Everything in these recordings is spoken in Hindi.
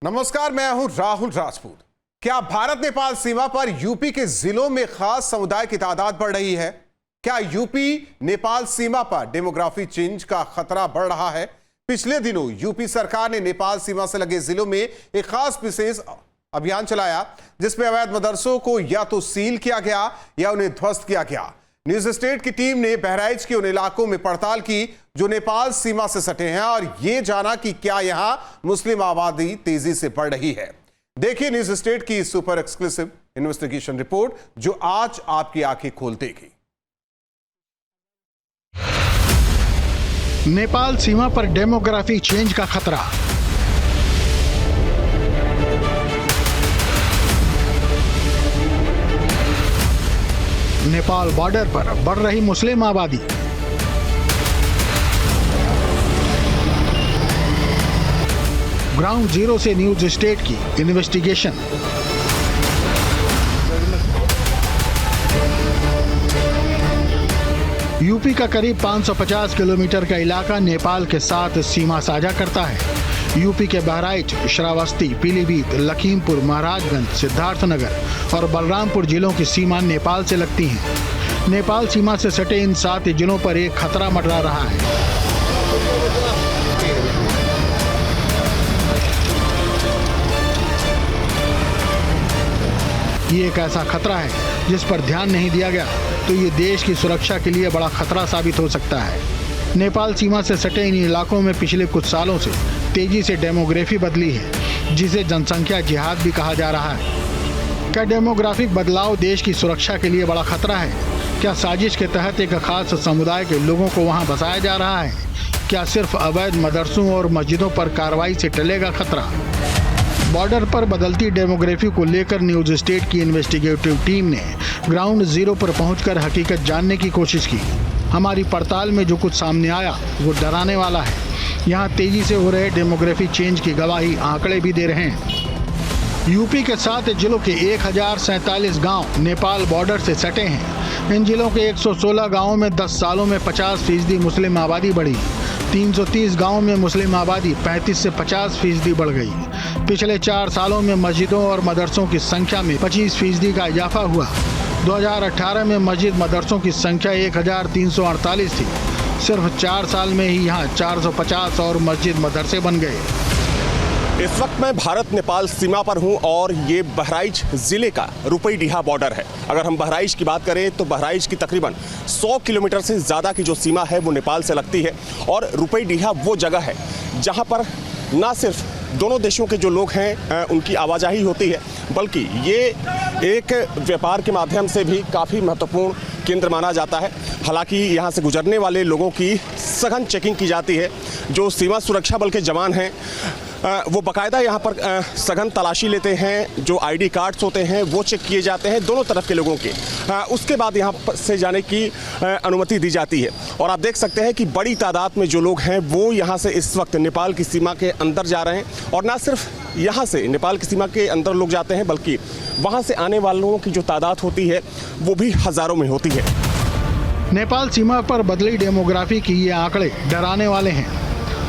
नमस्कार, मैं हूं राहुल राजपूत। क्या भारत नेपाल सीमा पर यूपी के जिलों में खास समुदाय की तादाद बढ़ रही है? क्या यूपी नेपाल सीमा पर डेमोग्राफी चेंज का खतरा बढ़ रहा है? पिछले दिनों यूपी सरकार ने नेपाल सीमा से लगे जिलों में एक खास विशेष अभियान चलाया, जिसमें अवैध मदरसों को या तो सील किया गया या उन्हें ध्वस्त किया गया। न्यूज स्टेट की टीम ने बहराइच के उन इलाकों में पड़ताल की जो नेपाल सीमा से सटे हैं और ये जाना कि क्या यहां मुस्लिम आबादी तेजी से बढ़ रही है। देखिए न्यूज स्टेट की सुपर एक्सक्लूसिव इन्वेस्टिगेशन रिपोर्ट जो आज आपकी आंखें खोल देगी। नेपाल सीमा पर डेमोग्राफी चेंज का खतरा। नेपाल बॉर्डर पर बढ़ रही मुस्लिम आबादी। ग्राउंड जीरो से न्यूज स्टेट की इन्वेस्टिगेशन। यूपी का करीब 550 किलोमीटर का इलाका नेपाल के साथ सीमा साझा करता है। यूपी के बहराइच, श्रावस्ती, पीलीभीत, लखीमपुर, महाराजगंज, सिद्धार्थनगर और बलरामपुर जिलों की सीमा नेपाल से लगती है। नेपाल सीमा से सटे इन 7 जिलों पर एक खतरा मंडरा रहा है। ये एक ऐसा खतरा है जिस पर ध्यान नहीं दिया गया तो ये देश की सुरक्षा के लिए बड़ा खतरा साबित हो सकता है। नेपाल सीमा से सटे इन इलाकों में पिछले कुछ सालों से तेजी से डेमोग्राफी बदली है, जिसे जनसंख्या जिहाद भी कहा जा रहा है। क्या डेमोग्राफिक बदलाव देश की सुरक्षा के लिए बड़ा खतरा है? क्या साजिश के तहत एक खास समुदाय के लोगों को वहां बसाया जा रहा है? क्या सिर्फ अवैध मदरसों और मस्जिदों पर कार्रवाई से टलेगा खतरा? बॉर्डर पर बदलती डेमोग्राफी को लेकर न्यूज स्टेट की इन्वेस्टिगेटिव टीम ने ग्राउंड जीरो पर पहुंचकर हकीकत जानने की कोशिश की। हमारी पड़ताल में जो कुछ सामने आया वो डराने वाला है। यहाँ तेजी से हो रहे डेमोग्राफी चेंज की गवाही आंकड़े भी दे रहे हैं। यूपी के 7 जिलों के 1047 गांव नेपाल बॉर्डर से सटे हैं। इन जिलों के 116 गांवों में 10 सालों में 50% मुस्लिम आबादी बढ़ी। 330 गांवों में मुस्लिम आबादी 35 से 50% बढ़ गई। पिछले 4 सालों में मस्जिदों और मदरसों की संख्या में 25% का इजाफा हुआ। 2018 में मस्जिद मदरसों की संख्या 1348 थी। सिर्फ 4 साल में ही यहाँ 450 और मस्जिद मदरसे बन गए। इस वक्त मैं भारत नेपाल सीमा पर हूं और ये बहराइच जिले का रुपईडीहा बॉर्डर है। अगर हम बहराइच की बात करें तो बहराइच की तकरीबन 100 किलोमीटर से ज़्यादा की जो सीमा है वो नेपाल से लगती है और रुपईडीहा वो जगह है जहां पर ना सिर्फ दोनों देशों के जो लोग हैं उनकी आवाजाही होती है, बल्कि ये एक व्यापार के माध्यम से भी काफ़ी महत्वपूर्ण केंद्र माना जाता है। हालांकि यहाँ से गुजरने वाले लोगों की सघन चेकिंग की जाती है। जो सीमा सुरक्षा बल के जवान हैं वो बाकायदा यहाँ पर सघन तलाशी लेते हैं। जो आईडी कार्ड्स होते हैं वो चेक किए जाते हैं दोनों तरफ के लोगों के। उसके बाद यहाँ से जाने की अनुमति दी जाती है। और आप देख सकते हैं कि बड़ी तादाद में जो लोग हैं वो यहाँ से इस वक्त नेपाल की सीमा के अंदर जा रहे हैं। और ना सिर्फ यहाँ से नेपाल की सीमा के अंदर लोग जाते हैं, बल्कि वहाँ से आने वालों की जो तादाद होती है वो भी हज़ारों में होती है। नेपाल सीमा पर बदली डेमोग्राफी की ये आंकड़े डराने वाले हैं।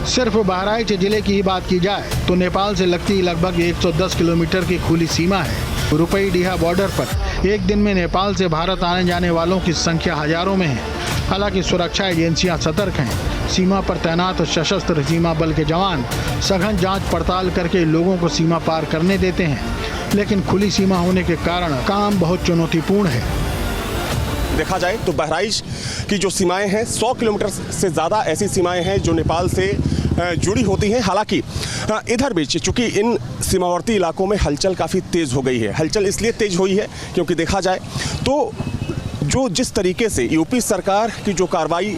सिर्फ बहराइच जिले की ही बात की जाए तो नेपाल से लगती लगभग 110 किलोमीटर की खुली सीमा है। रुपईडीहा बॉर्डर पर एक दिन में नेपाल से भारत आने जाने वालों की संख्या हजारों में है। हालांकि सुरक्षा एजेंसियां सतर्क हैं। सीमा पर तैनात सशस्त्र सीमा बल के जवान सघन जांच पड़ताल करके लोगों को सीमा पार करने देते हैं, लेकिन खुली सीमा होने के कारण काम बहुत चुनौतीपूर्ण है। देखा जाए तो बहराइच की जो सीमाएं हैं 100 किलोमीटर से ज़्यादा ऐसी सीमाएं हैं जो नेपाल से जुड़ी होती हैं। हालांकि इधर भी चूँकि इन सीमावर्ती इलाकों में हलचल काफ़ी तेज़ हो गई है। हलचल इसलिए तेज़ हुई है क्योंकि देखा जाए तो जिस तरीके से यूपी सरकार की जो कार्रवाई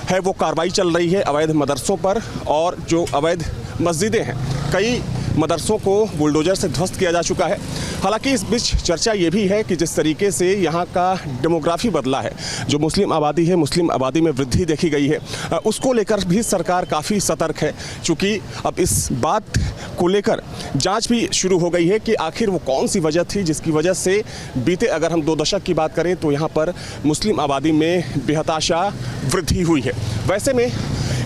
है वो कार्रवाई चल रही है अवैध मदरसों पर, और जो अवैध मस्जिदें हैं कई मदरसों को बुलडोजर से ध्वस्त किया जा चुका है। हालांकि इस बीच चर्चा ये भी है कि जिस तरीके से यहाँ का डेमोग्राफी बदला है, जो मुस्लिम आबादी है, मुस्लिम आबादी में वृद्धि देखी गई है, उसको लेकर भी सरकार काफ़ी सतर्क है। चूँकि अब इस बात को लेकर जांच भी शुरू हो गई है कि आखिर वो कौन सी वजह थी जिसकी वजह से बीते अगर हम 2 दशक की बात करें तो यहाँ पर मुस्लिम आबादी में बेहताशा वृद्धि हुई है। वैसे में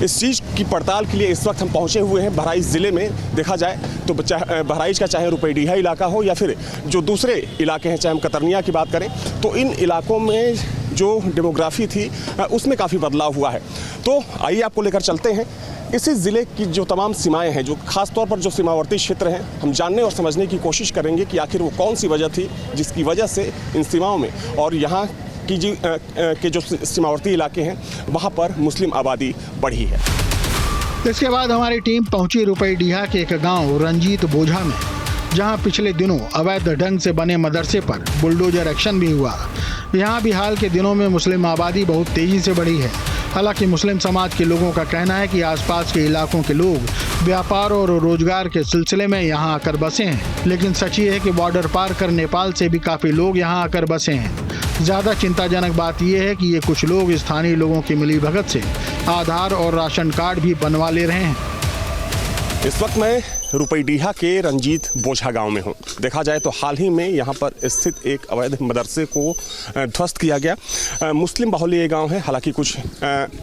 इस चीज़ की पड़ताल के लिए इस वक्त हम पहुंचे हुए हैं बहराइच ज़िले में। देखा जाए तो बहराइच का चाहे रुपईडीहा इलाका हो या फिर जो दूसरे इलाके हैं, चाहे हम कतरनिया की बात करें, तो इन इलाकों में जो डेमोग्राफी थी उसमें काफ़ी बदलाव हुआ है। तो आइए आपको लेकर चलते हैं इसी ज़िले की जो तमाम सीमाएं हैं, जो खास तौर पर जो सीमावर्ती क्षेत्र हैं, हम जानने और समझने की कोशिश करेंगे कि आखिर वो कौन सी वजह थी जिसकी वजह से इन सीमाओं में और यहाँ की के जो सीमावर्ती इलाके हैं वहाँ पर मुस्लिम आबादी बढ़ी है। इसके बाद हमारी टीम पहुंची रुपईडीहा के एक गांव रंजीत बोझा में, जहां पिछले दिनों अवैध ढंग से बने मदरसे पर बुलडोजर एक्शन भी हुआ। यहां भी हाल के दिनों में मुस्लिम आबादी बहुत तेजी से बढ़ी है। हालांकि मुस्लिम समाज के लोगों का कहना है कि आसपास के इलाकों के लोग व्यापार और रोजगार के सिलसिले में यहां आकर बसे हैं, लेकिन सच ये है कि बॉर्डर पार कर नेपाल से भी काफ़ी लोग यहां आकर बसे हैं। ज़्यादा चिंताजनक बात यह है कि ये कुछ लोग स्थानीय लोगों की मिलीभगत से आधार और राशन कार्ड भी बनवा ले रहे हैं। इस वक्त मैं रुपईडीहा के रंजीत बोझा गांव में हूं। देखा जाए तो हाल ही में यहां पर स्थित एक अवैध मदरसे को ध्वस्त किया गया। मुस्लिम बाहुल्य ये गांव है, हालांकि कुछ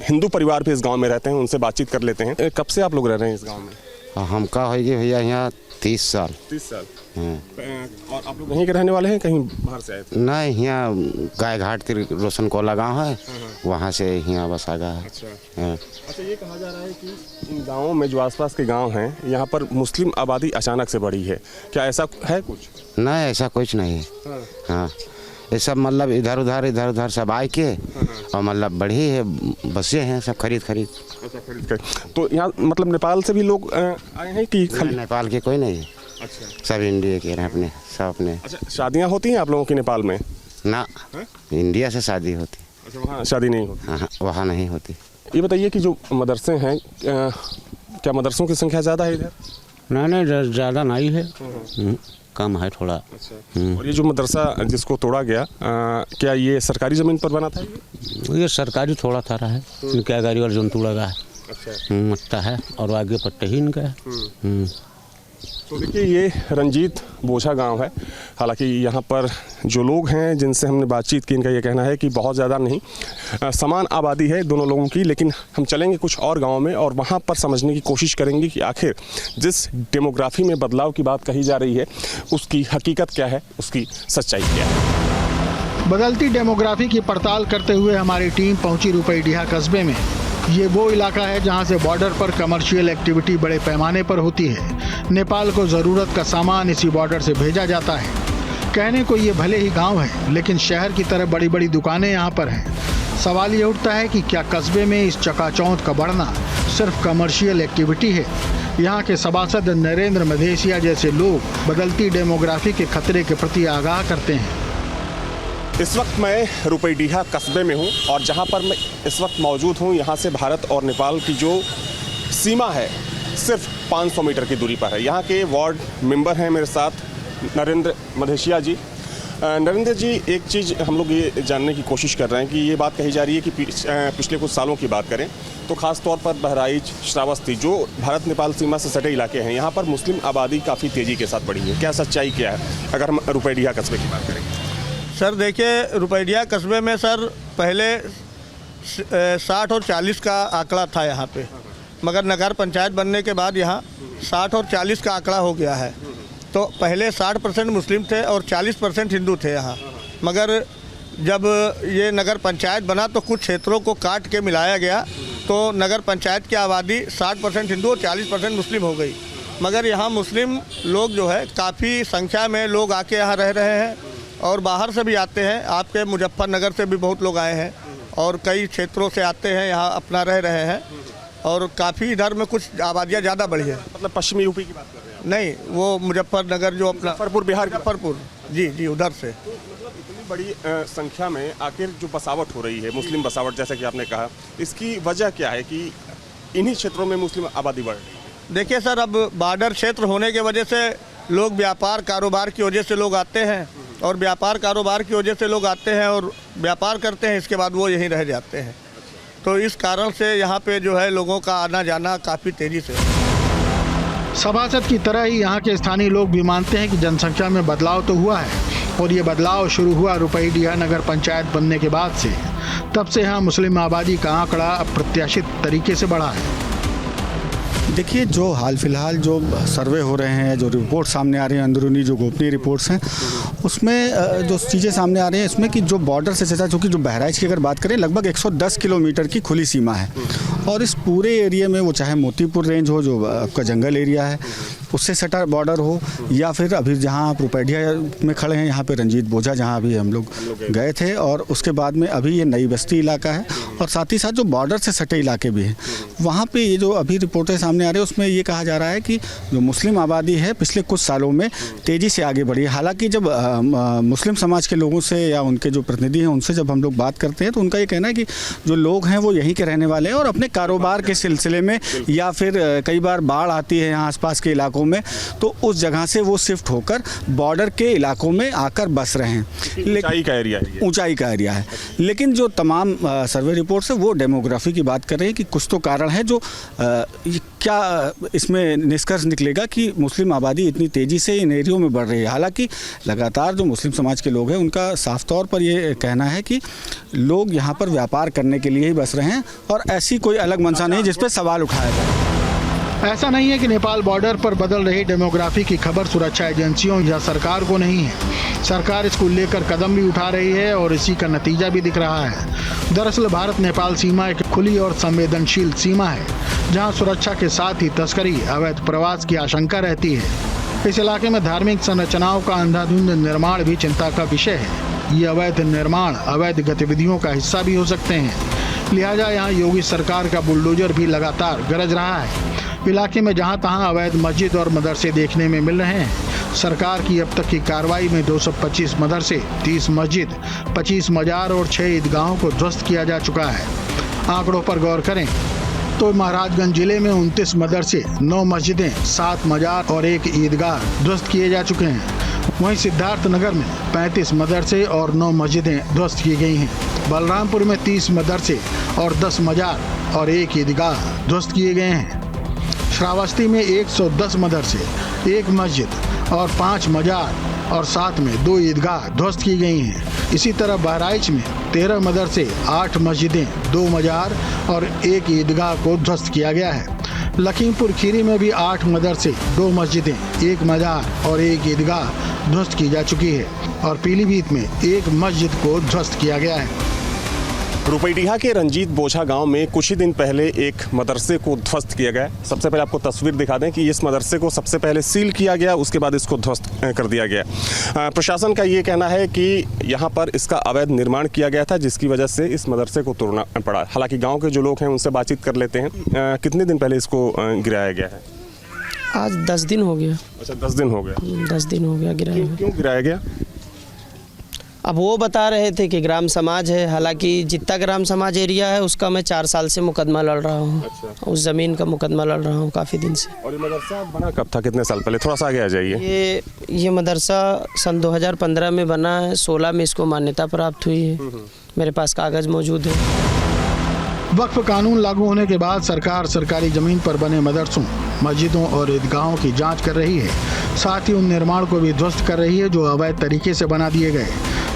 हिंदू परिवार भी इस गांव में रहते हैं, उनसे बातचीत कर लेते हैं। कब से आप लोग रह रहे हैं इस गांव में? हम का होगी भैया यहाँ 30 साल। 30 साल। और आप लोग यहीं के रहने वाले हैं, कहीं बाहर से आए थे? नहीं, यहाँ गाय घाट रोशन कोला गाँव है, वहाँ से यहाँ बस आ गया है। अच्छा, ये कहा जा रहा है कि इन गाँवों में जो आसपास के गांव हैं यहाँ पर मुस्लिम आबादी अचानक से बढ़ी है, क्या ऐसा है कुछ? नहीं, ऐसा कुछ नहीं है। हाँ, ये सब मतलब इधर उधर सब आए के और मतलब बढ़ी है, बसे हैं सब खरीद। अच्छा, खरीद। तो यहाँ मतलब नेपाल से भी लोग आए हैं कि नेपाल के कोई नहीं है? अच्छा, सब इंडिया के हैं अपने, सब अपने। अच्छा, शादियाँ होती हैं आप लोगों की नेपाल में? ना, इंडिया से शादी होती। अच्छा, वहाँ शादी नहीं होती? हाँ, वहाँ नहीं होती। ये बताइए कि जो मदरसे हैं, क्या मदरसों की संख्या ज़्यादा है इधर? नहीं, ज़्यादा नहीं है, कम है थोड़ा। अच्छा। और ये जो मदरसा जिसको तोड़ा गया, क्या ये सरकारी ज़मीन पर बना था? ये सरकारी थोड़ा था रहा है, इनका गाड़ी और जंतु लगा है। अच्छा। मट्टा है और आगे पट्टे ही इनका है। तो देखिए, ये रंजीत बोझा गांव है। हालांकि यहाँ पर जो लोग हैं जिनसे हमने बातचीत की, इनका ये कहना है कि बहुत ज़्यादा नहीं, समान आबादी है दोनों लोगों की। लेकिन हम चलेंगे कुछ और गांव में और वहाँ पर समझने की कोशिश करेंगे कि आखिर जिस डेमोग्राफी में बदलाव की बात कही जा रही है उसकी हकीकत क्या है, उसकी सच्चाई क्या है। बदलती डेमोग्राफी की पड़ताल करते हुए हमारी टीम पहुंची रुपईडीहा कस्बे में। ये वो इलाका है जहां से बॉर्डर पर कमर्शियल एक्टिविटी बड़े पैमाने पर होती है। नेपाल को ज़रूरत का सामान इसी बॉर्डर से भेजा जाता है। कहने को ये भले ही गांव है, लेकिन शहर की तरह बड़ी बड़ी दुकानें यहाँ पर हैं। सवाल ये उठता है कि क्या कस्बे में इस चकाचौंध का बढ़ना सिर्फ कमर्शियल एक्टिविटी है? यहाँ के सभासद नरेंद्र मधेसिया जैसे लोग बदलती डेमोग्राफी के खतरे के प्रति आगाह करते हैं। इस वक्त मैं रुपईडीहा कस्बे में हूँ और जहाँ पर मैं इस वक्त मौजूद हूँ, यहाँ से भारत और नेपाल की जो सीमा है सिर्फ 500 मीटर की दूरी पर है। यहाँ के वार्ड मेंबर हैं मेरे साथ, नरेंद्र मधेसिया जी। नरेंद्र जी, एक चीज़ हम लोग ये जानने की कोशिश कर रहे हैं कि ये बात कही जा रही है कि पिछले कुछ सालों की बात करें तो ख़ास तौर पर बहराइच, श्रावस्ती, जो भारत नेपाल सीमा से सटे इलाके हैं, यहाँ पर मुस्लिम आबादी काफ़ी तेज़ी के साथ बढ़ी है। क्या सच्चाई क्या है अगर हम रुपईडीहा कस्बे की बात करें? सर देखिए, रुपईडीहा कस्बे में सर पहले 60 और 40 का आंकड़ा था यहाँ पे, मगर नगर पंचायत बनने के बाद यहाँ 60 और 40 का आंकड़ा हो गया है। तो पहले 60% मुस्लिम थे और 40% हिंदू थे यहाँ, मगर जब ये नगर पंचायत बना तो कुछ क्षेत्रों को काट के मिलाया गया, तो नगर पंचायत की आबादी 60% हिंदू और 40% मुस्लिम हो गई। मगर यहाँ मुस्लिम लोग जो है काफ़ी संख्या में लोग आके यहाँ रह रहे हैं और बाहर से भी आते हैं। आपके मुजफ्फरनगर से भी बहुत लोग आए हैं और कई क्षेत्रों से आते हैं, यहाँ अपना रह रहे हैं और काफ़ी इधर में कुछ आबादियाँ ज़्यादा बढ़ी है। मतलब पश्चिमी यूपी की बात कर रहे हैं? नहीं, वो मुजफ्फरनगर जो अपना मुजफ्फरपुर बिहार, मुजफ्फरपुर, जी उधर से। तो मतलब इतनी बड़ी संख्या में आखिर जो बसावट हो रही है, मुस्लिम बसावट जैसा कि आपने कहा, इसकी वजह क्या है कि इन्हीं क्षेत्रों में मुस्लिम आबादी बढ़ रही है? देखिए सर, अब बॉर्डर क्षेत्र होने की वजह से लोग व्यापार कारोबार की वजह से लोग आते हैं और व्यापार कारोबार की वजह से लोग आते हैं और व्यापार करते हैं, इसके बाद वो यहीं रह जाते हैं। तो इस कारण से यहाँ पे जो है लोगों का आना जाना काफ़ी तेज़ी से। सभासद की तरह ही यहाँ के स्थानीय लोग भी मानते हैं कि जनसंख्या में बदलाव तो हुआ है और ये बदलाव शुरू हुआ रुपईडीहा नगर पंचायत बनने के बाद से। तब से यहाँ मुस्लिम आबादी का आंकड़ा अप्रत्याशित तरीके से बढ़ा है। देखिए, जो हाल फिलहाल जो सर्वे हो रहे हैं, जो रिपोर्ट सामने आ रही हैं, अंदरूनी जो गोपनीय रिपोर्ट्स हैं, उसमें जो चीज़ें सामने आ रही हैं इसमें कि जो बॉर्डर से ज़्यादा, चूँकि जो बहराइच की अगर बात करें लगभग 110 किलोमीटर की खुली सीमा है और इस पूरे एरिया में वो चाहे मोतीपुर रेंज हो जो आपका जंगल एरिया है उससे सटा बॉर्डर हो, या फिर अभी जहाँ आप रुपैडिया में खड़े हैं यहाँ पे रंजीत बोझा जहाँ अभी हम लोग गए थे, और उसके बाद में अभी ये नई बस्ती इलाका है और साथ ही साथ जो बॉर्डर से सटे इलाके भी हैं वहाँ पे ये जो अभी रिपोर्टें सामने आ रही है उसमें ये कहा जा रहा है कि जो मुस्लिम आबादी है पिछले कुछ सालों में तेज़ी से आगे बढ़ी है। हालांकि जब मुस्लिम समाज के लोगों से या उनके जो प्रतिनिधि हैं उनसे जब हम लोग बात करते हैं तो उनका ये कहना है कि जो लोग हैं वो यहीं के रहने वाले हैं और अपने कारोबार के सिलसिले में या फिर कई बार बाढ़ आती है यहाँ आसपास के इलाकों में तो उस जगह से वो शिफ्ट होकर बॉर्डर के इलाकों में आकर बस रहे हैं। ऊंचाई का एरिया है, ऊंचाई का एरिया है, लेकिन जो तमाम सर्वे रिपोर्ट्स है वो डेमोग्राफी की बात कर रहे हैं कि कुछ तो कारण है जो क्या इसमें निष्कर्ष निकलेगा कि मुस्लिम आबादी इतनी तेज़ी से इन एरियो में बढ़ रही है। हालांकि लगातार जो मुस्लिम समाज के लोग हैं उनका साफ तौर पर ये कहना है कि लोग यहाँ पर व्यापार करने के लिए ही बस रहे हैं और ऐसी कोई अलग मंशा नहीं जिस पर सवाल उठाया जाए। ऐसा नहीं है कि नेपाल बॉर्डर पर बदल रही डेमोग्राफी की खबर सुरक्षा एजेंसियों या सरकार को नहीं है। सरकार इसको लेकर कदम भी उठा रही है और इसी का नतीजा भी दिख रहा है। दरअसल भारत नेपाल सीमा एक खुली और संवेदनशील सीमा है जहां सुरक्षा के साथ ही तस्करी, अवैध प्रवास की आशंका रहती है। इस इलाके में धार्मिक संरचनाओं का अंधाधुंध निर्माण भी चिंता का विषय है। ये अवैध निर्माण अवैध गतिविधियों का हिस्सा भी हो सकते हैं, लिहाजा यहाँ योगी सरकार का बुलडोजर भी लगातार गरज रहा है। इलाके में जहां तहां अवैध मस्जिद और मदरसे देखने में मिल रहे हैं। सरकार की अब तक की कार्रवाई में 225 मदरसे, 30 मस्जिद, 25 मजार और 6 ईदगाहों को ध्वस्त किया जा चुका है। आंकड़ों पर गौर करें तो महाराजगंज जिले में 29 मदरसे, 9 मस्जिदें, 7 मजार और 1 ईदगाह ध्वस्त किए जा चुके हैं। वहीं सिद्धार्थनगर में 35 मदरसे और 9 मस्जिदें ध्वस्त की गई हैं। बलरामपुर में 30 मदरसे और 10 मजार और 1 ईदगाह ध्वस्त किए गए हैं। श्रावस्ती में 110 मदरसे, 1 मस्जिद और 5 मजार और साथ में 2 ईदगाह ध्वस्त की गई हैं। इसी तरह बहराइच में 13 मदरसे, 8 मस्जिदें, 2 मजार और 1 ईदगाह को ध्वस्त किया गया है। लखीमपुर खीरी में भी 8 मदरसे, 2 मस्जिदें, 1 मजार और 1 ईदगाह ध्वस्त की जा चुकी है और पीलीभीत में 1 मस्जिद को ध्वस्त किया गया है। रुपैडिहा के रंजीत बोझा गांव में कुछ ही दिन पहले एक मदरसे को ध्वस्त किया गया। सबसे पहले आपको तस्वीर दिखा दें कि इस मदरसे को सबसे पहले सील किया गया, उसके बाद इसको ध्वस्त कर दिया गया। प्रशासन का ये कहना है कि यहाँ पर इसका अवैध निर्माण किया गया था जिसकी वजह से इस मदरसे को तोड़ना पड़ा। हालांकि गाँव के जो लोग हैं उनसे बातचीत कर लेते हैं। कितने दिन पहले इसको गिराया गया है? आज 10 दिन हो गया। अच्छा, 10 दिन हो गया। 10 दिन हो गया गिराया। क्यों गिराया गया? अब वो बता रहे थे कि ग्राम समाज है, हालांकि जितना ग्राम समाज एरिया है उसका मैं 4 साल से मुकदमा लड़ रहा हूँ। अच्छा। उस ज़मीन का मुकदमा लड़ रहा हूँ काफ़ी दिन से। और ये मदरसा बना कब था, कितने साल पहले? थोड़ा सा आगे आ जाइए। ये मदरसा सन 2015 में बना है, 16 में इसको मान्यता प्राप्त हुई है। मेरे पास कागज़ मौजूद है। वक्फ कानून लागू होने के बाद सरकार सरकारी जमीन पर बने मदरसों, मस्जिदों और ईदगाहों की जांच कर रही है। साथ ही उन निर्माण को भी ध्वस्त कर रही है जो अवैध तरीके से बना दिए गए।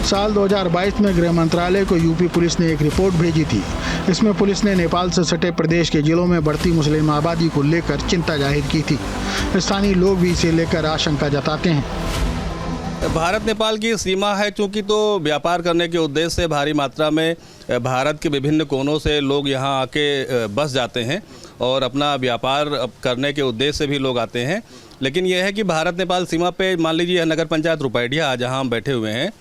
साल 2022 में गृह मंत्रालय को यूपी पुलिस ने एक रिपोर्ट भेजी थी। इसमें पुलिस ने नेपाल से सटे प्रदेश के जिलों में बढ़ती मुस्लिम आबादी को लेकर चिंता जाहिर की थी। स्थानीय लोग भी इसे लेकर आशंका जताते हैं। भारत नेपाल की सीमा है चूँकि, तो व्यापार करने के उद्देश्य से भारी मात्रा में भारत के विभिन्न कोनों से लोग यहाँ आके बस जाते हैं और अपना व्यापार करने के उद्देश्य से भी लोग आते हैं। लेकिन यह है कि भारत नेपाल सीमा पे मान लीजिए नगर पंचायत रुपैडिहा जहाँ हम बैठे हुए हैं,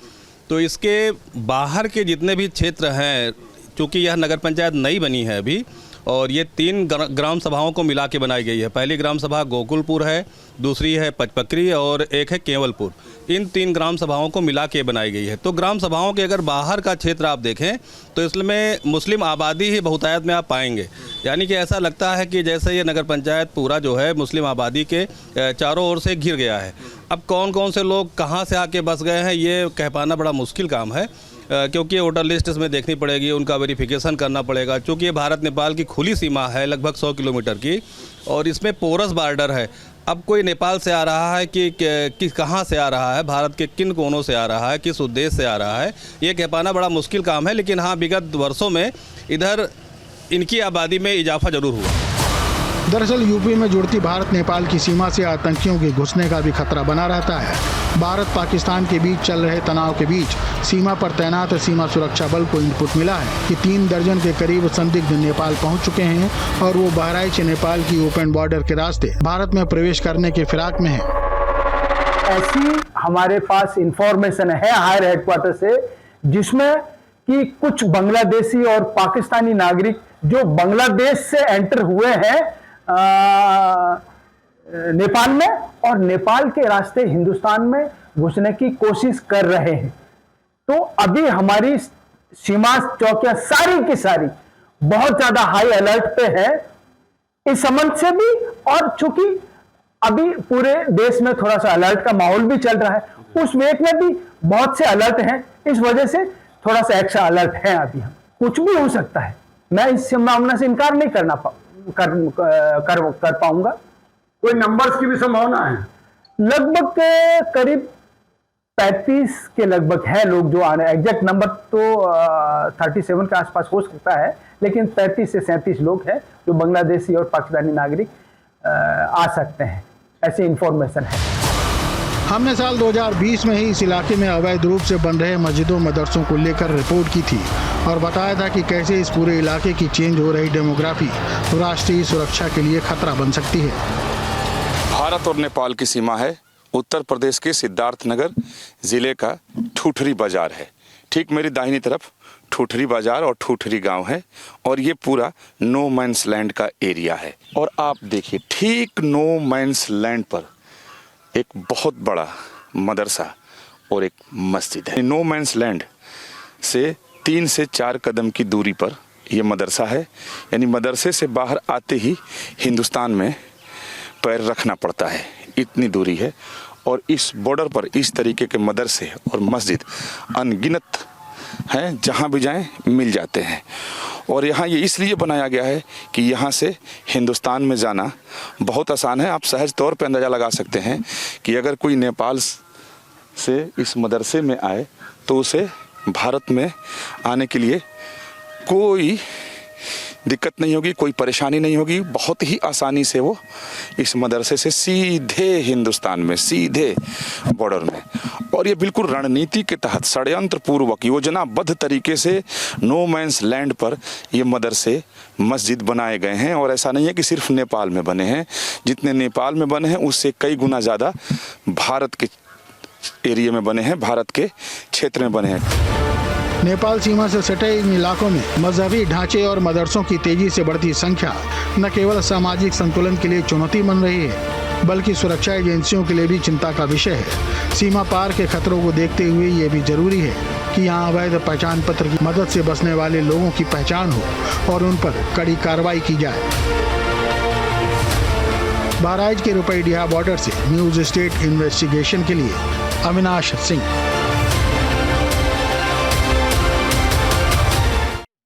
तो इसके बाहर के जितने भी क्षेत्र हैं, चूँकि यह नगर पंचायत नई बनी है अभी और ये 3 ग्राम सभाओं को मिला के बनाई गई है। पहली ग्राम सभा गोकुलपुर है, दूसरी है पचपकरी और एक है केवलपुर। इन 3 ग्राम सभाओं को मिला के बनाई गई है। तो ग्राम सभाओं के अगर बाहर का क्षेत्र आप देखें तो इसमें मुस्लिम आबादी ही बहुतायत में आप पाएंगे। यानी कि ऐसा लगता है कि जैसे ये नगर पंचायत पूरा जो है मुस्लिम आबादी के चारों ओर से घिर गया है। अब कौन कौन से लोग कहाँ से आके बस गए हैं ये कह पाना बड़ा मुश्किल काम है, क्योंकि वोटर लिस्ट इसमें देखनी पड़ेगी, उनका वेरिफिकेशन करना पड़ेगा। क्योंकि ये भारत नेपाल की खुली सीमा है लगभग 100 किलोमीटर की और इसमें पोरस बॉर्डर है। अब कोई नेपाल से आ रहा है कि कहाँ से आ रहा है, भारत के किन कोनों से आ रहा है, किस उद्देश्य से आ रहा है, ये कह पाना बड़ा मुश्किल काम है। लेकिन हाँ, विगत वर्षों में इधर इनकी आबादी में इजाफा जरूर हुआ। दरअसल यूपी में जुड़ती भारत नेपाल की सीमा से आतंकियों के घुसने का भी खतरा बना रहता है। भारत पाकिस्तान के बीच चल रहे तनाव के बीच सीमा पर तैनात सीमा सुरक्षा बल को इनपुट मिला है कि 3 दर्जन के करीब संदिग्ध नेपाल पहुंच चुके हैं और वो बहराइच से नेपाल की ओपन बॉर्डर के रास्ते भारत में प्रवेश करने के फिराक में है। ऐसी हमारे पास इंफॉर्मेशन है हायर हेडक्वार्टर से, जिसमें कि कुछ बांग्लादेशी और पाकिस्तानी नागरिक जो बांग्लादेश से एंटर हुए हैं नेपाल में और नेपाल के रास्ते हिंदुस्तान में घुसने की कोशिश कर रहे हैं। तो अभी हमारी सीमा चौकियां सारी की सारी बहुत ज्यादा हाई अलर्ट पे है इस संबंध से भी, और चूंकि अभी पूरे देश में थोड़ा सा अलर्ट का माहौल भी चल रहा है, उस वेक में भी बहुत से अलर्ट हैं, इस वजह से थोड़ा सा एक्स्ट्रा अलर्ट है। अभी हम कुछ भी हो सकता है, मैं इस संभावना से इनकार नहीं कर पाऊंगा। कोई नंबर्स की भी संभावना है? लगभग करीब 35 के लगभग है लोग जो आ रहे हैं। एग्जैक्ट नंबर तो 37 के आसपास हो सकता है, लेकिन 35 से 37 लोग हैं जो बांग्लादेशी और पाकिस्तानी नागरिक आ सकते हैं, ऐसी इंफॉर्मेशन है। हमने साल 2020 में ही इस इलाके में अवैध रूप से बन रहे मस्जिदों मदरसों को लेकर रिपोर्ट की थी और बताया था कि कैसे इस पूरे इलाके की चेंज हो रही डेमोग्राफी राष्ट्रीय सुरक्षा के लिए खतरा बन सकती है। भारत और नेपाल की सीमा है। उत्तर प्रदेश के सिद्धार्थनगर जिले का ठूठरी बाजार है। ठीक मेरी दाहिनी तरफ ठूठरी बाजार और ठूठरी गांव है और ये पूरा नो मैंस लैंड का एरिया है। और आप देखिए ठीक नो मैंस लैंड पर एक बहुत बड़ा मदरसा और एक मस्जिद है। नो मैंस लैंड से 3 से 4 कदम की दूरी पर यह मदरसा है, यानी मदरसे से बाहर आते ही हिंदुस्तान में पैर रखना पड़ता है, इतनी दूरी है। और इस बॉर्डर पर इस तरीके के मदरसे और मस्जिद अनगिनत हैं, जहाँ भी जाएं मिल जाते हैं। और यहाँ ये इसलिए बनाया गया है कि यहाँ से हिंदुस्तान में जाना बहुत आसान है। आप सहज तौर पर अंदाज़ा लगा सकते हैं कि अगर कोई नेपाल से इस मदरसे में आए तो उसे भारत में आने के लिए कोई दिक्कत नहीं होगी, कोई परेशानी नहीं होगी। बहुत ही आसानी से वो इस मदरसे से सीधे हिंदुस्तान में, सीधे बॉर्डर में। और ये बिल्कुल रणनीति के तहत षड्यंत्र पूर्वक योजनाबद्ध तरीके से नो मैंस लैंड पर ये मदरसे मस्जिद बनाए गए हैं। और ऐसा नहीं है कि सिर्फ नेपाल में बने हैं, जितने नेपाल में बने हैं उससे कई गुना ज़्यादा भारत के एरिया में बने हैं, भारत के क्षेत्र में बने हैं। नेपाल सीमा से सटे इन इलाकों में मजहबी ढांचे और मदरसों की तेजी से बढ़ती संख्या न केवल सामाजिक संतुलन के लिए चुनौती बन रही है, बल्कि सुरक्षा एजेंसियों के लिए भी चिंता का विषय है। सीमा पार के खतरों को देखते हुए ये भी जरूरी है कि यहाँ अवैध पहचान पत्र की मदद से बसने वाले लोगों की पहचान हो और उन पर कड़ी कार्रवाई की जाए। बहराइच के रुपईडीहा बॉर्डर से न्यूज स्टेट इन्वेस्टिगेशन के लिए अविनाश सिंह।